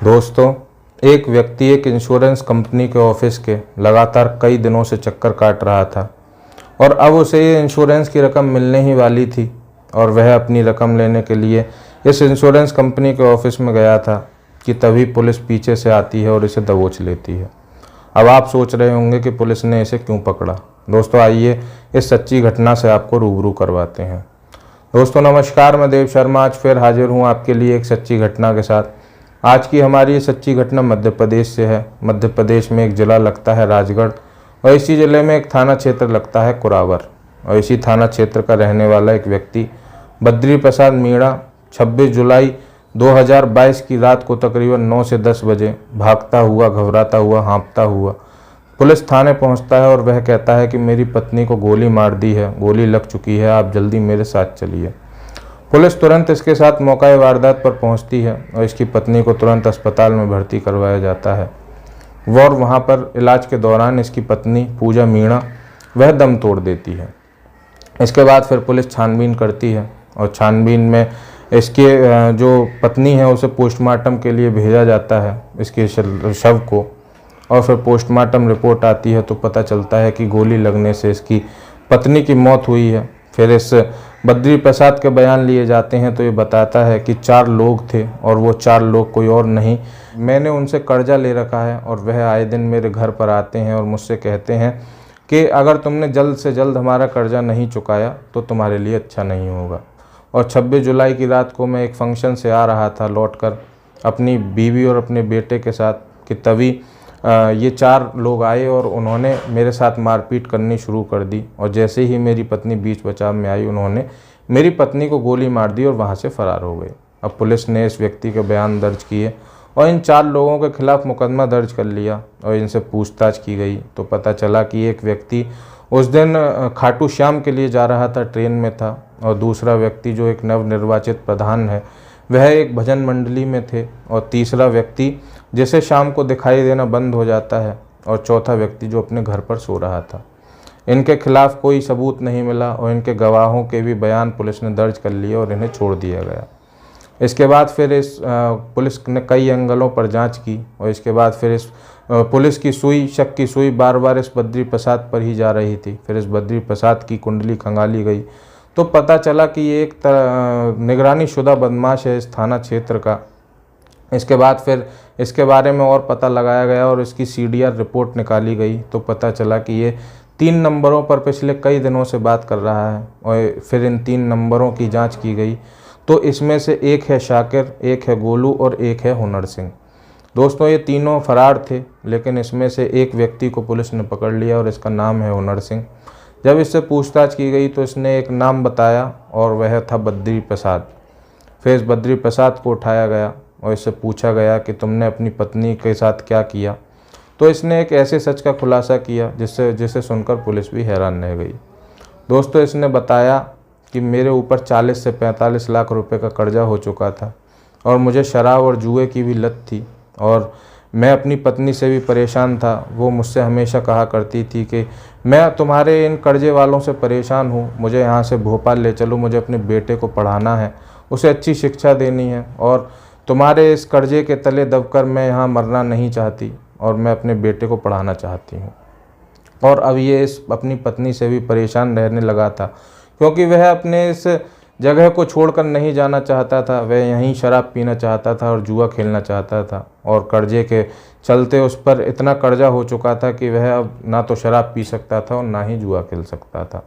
दोस्तों, एक व्यक्ति एक इंश्योरेंस कंपनी के ऑफिस के लगातार कई दिनों से चक्कर काट रहा था और अब उसे ये इंश्योरेंस की रकम मिलने ही वाली थी और वह अपनी रकम लेने के लिए इस इंश्योरेंस कंपनी के ऑफिस में गया था कि तभी पुलिस पीछे से आती है और इसे दबोच लेती है। अब आप सोच रहे होंगे कि पुलिस ने इसे क्यों पकड़ा। दोस्तों, आइए इस सच्ची घटना से आपको रूबरू करवाते हैं। दोस्तों नमस्कार, मैं देव शर्मा आज फिर हाजिर हूँ आपके लिए एक सच्ची घटना के साथ। आज की हमारी ये सच्ची घटना मध्य प्रदेश से है। मध्य प्रदेश में एक ज़िला लगता है राजगढ़ और इसी ज़िले में एक थाना क्षेत्र लगता है कुरावर और इसी थाना क्षेत्र का रहने वाला एक व्यक्ति बद्री प्रसाद मीणा 26 जुलाई 2022 की रात को तकरीबन 9 से 10 बजे भागता हुआ, घबराता हुआ, हाँफता हुआ पुलिस थाने पहुंचता है और वह कहता है कि मेरी पत्नी को गोली मार दी है, गोली लग चुकी है, आप जल्दी मेरे साथ चलिए। पुलिस तुरंत इसके साथ मौका वारदात पर पहुंचती है और इसकी पत्नी को तुरंत अस्पताल में भर्ती करवाया जाता है। और वहां पर इलाज के दौरान इसकी पत्नी पूजा मीणा वह दम तोड़ देती है। इसके बाद फिर पुलिस छानबीन करती है और छानबीन में इसके जो पत्नी है उसे पोस्टमार्टम के लिए भेजा जाता है इसके शव को। और फिर पोस्टमार्टम रिपोर्ट आती है तो पता चलता है कि गोली लगने से इसकी पत्नी की मौत हुई है। फिर इस बद्री प्रसाद के बयान लिए जाते हैं तो ये बताता है कि 4 लोग थे और वो 4 लोग कोई और नहीं, मैंने उनसे कर्जा ले रखा है और वह आए दिन मेरे घर पर आते हैं और मुझसे कहते हैं कि अगर तुमने जल्द से जल्द हमारा कर्जा नहीं चुकाया तो तुम्हारे लिए अच्छा नहीं होगा। और 26 जुलाई की रात को मैं एक फंक्शन से आ रहा था लौटकर अपनी बीवी और अपने बेटे के साथ कि तभी ये 4 लोग आए और उन्होंने मेरे साथ मारपीट करनी शुरू कर दी और जैसे ही मेरी पत्नी बीच बचाव में आई उन्होंने मेरी पत्नी को गोली मार दी और वहाँ से फरार हो गए। अब पुलिस ने इस व्यक्ति के बयान दर्ज किए और इन 4 लोगों के खिलाफ मुकदमा दर्ज कर लिया और इनसे पूछताछ की गई तो पता चला कि एक व्यक्ति उस दिन खाटू श्याम के लिए जा रहा था, ट्रेन में था, और दूसरा व्यक्ति जो एक नवनिर्वाचित प्रधान है वह एक भजन मंडली में थे, और तीसरा व्यक्ति जिसे शाम को दिखाई देना बंद हो जाता है, और चौथा व्यक्ति जो अपने घर पर सो रहा था। इनके खिलाफ कोई सबूत नहीं मिला और इनके गवाहों के भी बयान पुलिस ने दर्ज कर लिए और इन्हें छोड़ दिया गया। इसके बाद फिर इस पुलिस ने कई एंगलों पर जांच की और इसके बाद फिर इस पुलिस की सुई, शक की सुई बार बार इस बद्री प्रसाद पर ही जा रही थी। फिर इस बद्री प्रसाद की कुंडली खंगाली गई तो पता चला कि ये एक निगरानी शुदा बदमाश है इस थाना क्षेत्र का। इसके बाद फिर इसके बारे में और पता लगाया गया और इसकी CDR रिपोर्ट निकाली गई तो पता चला कि ये 3 नंबरों पर पिछले कई दिनों से बात कर रहा है। और फिर इन 3 नंबरों की जांच की गई तो इसमें से एक है शाकिर, एक है गोलू और एक है हुनर सिंह। दोस्तों, ये तीनों फरार थे लेकिन इसमें से एक व्यक्ति को पुलिस ने पकड़ लिया और इसका नाम है हुनर सिंह। जब इससे पूछताछ की गई तो इसने एक नाम बताया और वह था बद्री प्रसाद। फिर इस बद्री प्रसाद को उठाया गया और इससे पूछा गया कि तुमने अपनी पत्नी के साथ क्या किया, तो इसने एक ऐसे सच का खुलासा किया जिसे सुनकर पुलिस भी हैरान रह गई। दोस्तों, इसने बताया कि मेरे ऊपर 40 से 45 लाख रुपए का कर्जा हो चुका था और मुझे शराब और जुए की भी लत थी और मैं अपनी पत्नी से भी परेशान था। वो मुझसे हमेशा कहा करती थी कि मैं तुम्हारे इन कर्जे वालों से परेशान हूँ, मुझे यहाँ से भोपाल ले चलो, मुझे अपने बेटे को पढ़ाना है, उसे अच्छी शिक्षा देनी है और तुम्हारे इस कर्जे के तले दबकर मैं यहाँ मरना नहीं चाहती और मैं अपने बेटे को पढ़ाना चाहती हूँ। और अब ये इस अपनी पत्नी से भी परेशान रहने लगा था क्योंकि वह अपने इस जगह को छोड़कर नहीं जाना चाहता था। वह यहीं शराब पीना चाहता था और जुआ खेलना चाहता था और कर्जे के चलते उस पर इतना कर्जा हो चुका था कि वह अब ना तो शराब पी सकता था और ना ही जुआ खेल सकता था।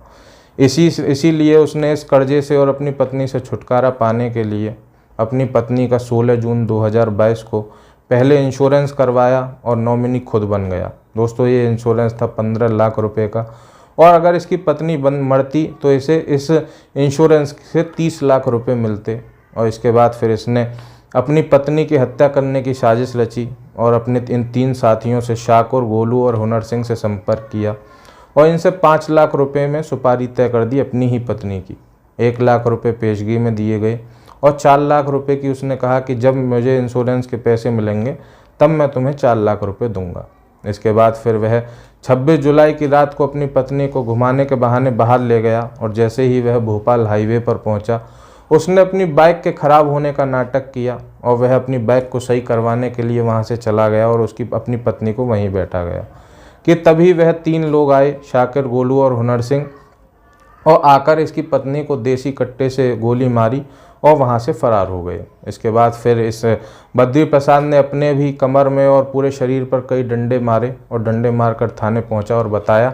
इसीलिए उसने इस कर्जे से और अपनी पत्नी से छुटकारा पाने के लिए अपनी पत्नी का 16 जून 2022 को पहले इंश्योरेंस करवाया और नॉमिनी खुद बन गया। दोस्तों, ये इंश्योरेंस था 15 लाख रुपए का और अगर इसकी पत्नी मरती तो इसे इस इंश्योरेंस से 30 लाख रुपए मिलते। और इसके बाद फिर इसने अपनी पत्नी की हत्या करने की साजिश रची और अपने इन 3 साथियों से शाकिर, गोलू और हुनर सिंह से संपर्क किया और इनसे 5 लाख रुपए में सुपारी तय कर दी अपनी ही पत्नी की। 1 लाख रुपए पेशगी में दिए गए और 4 लाख रुपए की उसने कहा कि जब मुझे इंश्योरेंस के पैसे मिलेंगे तब मैं तुम्हें 4 लाख रुपए दूंगा। इसके बाद फिर वह 26 जुलाई की रात को अपनी पत्नी को घुमाने के बहाने बाहर ले गया और जैसे ही वह भोपाल हाईवे पर पहुंचा उसने अपनी बाइक के ख़राब होने का नाटक किया और वह अपनी बाइक को सही करवाने के लिए वहाँ से चला गया और उसकी अपनी पत्नी को वहीं बैठा गया कि तभी वह 3 लोग आए, शाकिर, गोलू और हुनर सिंह, और आकर इसकी पत्नी को देसी कट्टे से गोली मारी और वहाँ से फरार हो गए। इसके बाद फिर इस बद्री प्रसाद ने अपने भी कमर में और पूरे शरीर पर कई डंडे मारे और डंडे मारकर थाने पहुँचा और बताया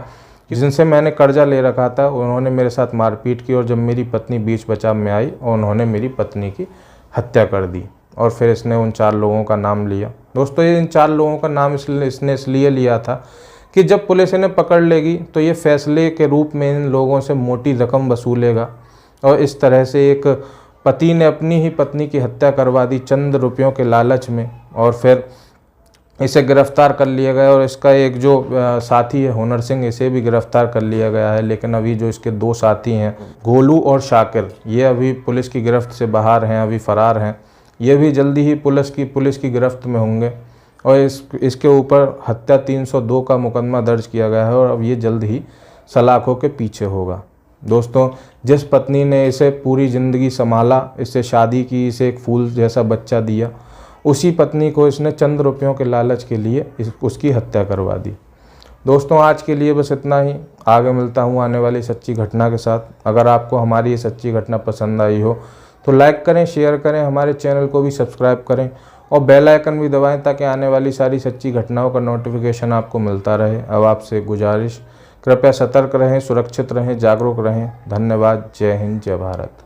कि जिनसे मैंने कर्जा ले रखा था उन्होंने मेरे साथ मारपीट की और जब मेरी पत्नी बीच बचाव में आई और उन्होंने मेरी पत्नी की हत्या कर दी। और फिर इसने उन 4 लोगों का नाम लिया। दोस्तों, ये इन 4 लोगों का नाम इसने इसलिए लिया था कि जब पुलिस इन्हें पकड़ लेगी तो ये फैसले के रूप में इन लोगों से मोटी रकम वसूलेगा। और इस तरह से एक पति ने अपनी ही पत्नी की हत्या करवा दी चंद रुपयों के लालच में, और फिर इसे गिरफ्तार कर लिया गया। और इसका एक जो साथी है हुनर सिंह, इसे भी गिरफ्तार कर लिया गया है। लेकिन अभी जो इसके 2 साथी हैं गोलू और शाकिर, ये अभी पुलिस की गिरफ्त से बाहर हैं, अभी फ़रार हैं। ये भी जल्दी ही पुलिस की गिरफ्त में होंगे और इसके ऊपर हत्या 302 का मुकदमा दर्ज किया गया है और अब ये जल्द ही सलाखों के पीछे होगा। दोस्तों, जिस पत्नी ने इसे पूरी ज़िंदगी संभाला, इससे शादी की, इसे एक फूल जैसा बच्चा दिया, उसी पत्नी को इसने चंद रुपयों के लालच के लिए उसकी हत्या करवा दी। दोस्तों, आज के लिए बस इतना ही। आगे मिलता हूँ आने वाली सच्ची घटना के साथ। अगर आपको हमारी ये सच्ची घटना पसंद आई हो तो लाइक करें, शेयर करें, हमारे चैनल को भी सब्सक्राइब करें और बेल आइकन भी दबाएं ताकि आने वाली सारी सच्ची घटनाओं का नोटिफिकेशन आपको मिलता रहे। अब आपसे गुजारिश, कृपया सतर्क रहें, सुरक्षित रहें, जागरूक रहें। धन्यवाद। जय हिंद, जय भारत।